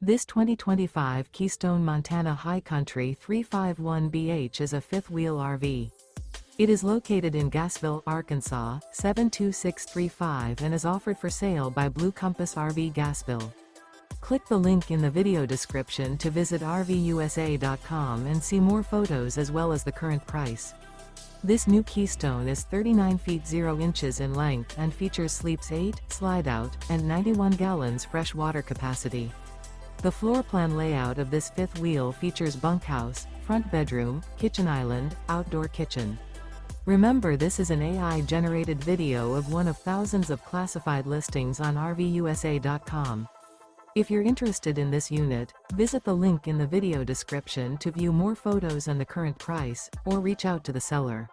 This 2025 Keystone Montana High Country 351BH is a fifth-wheel RV. It is located in Gassville, Arkansas, 72635 and is offered for sale by Blue Compass RV Gassville. Click the link in the video description to visit RVUSA.com and see more photos as well as the current price. This new Keystone is 39 feet 0 inches in length and features sleeps 8, Slideout, and 91 gallons fresh water capacity. The floor plan layout of this fifth wheel features bunkhouse, front bedroom, kitchen island, outdoor kitchen. Remember, this is an AI-generated video of one of thousands of classified listings on RVUSA.com. If you're interested in this unit, visit the link in the video description to view more photos and the current price, or reach out to the seller.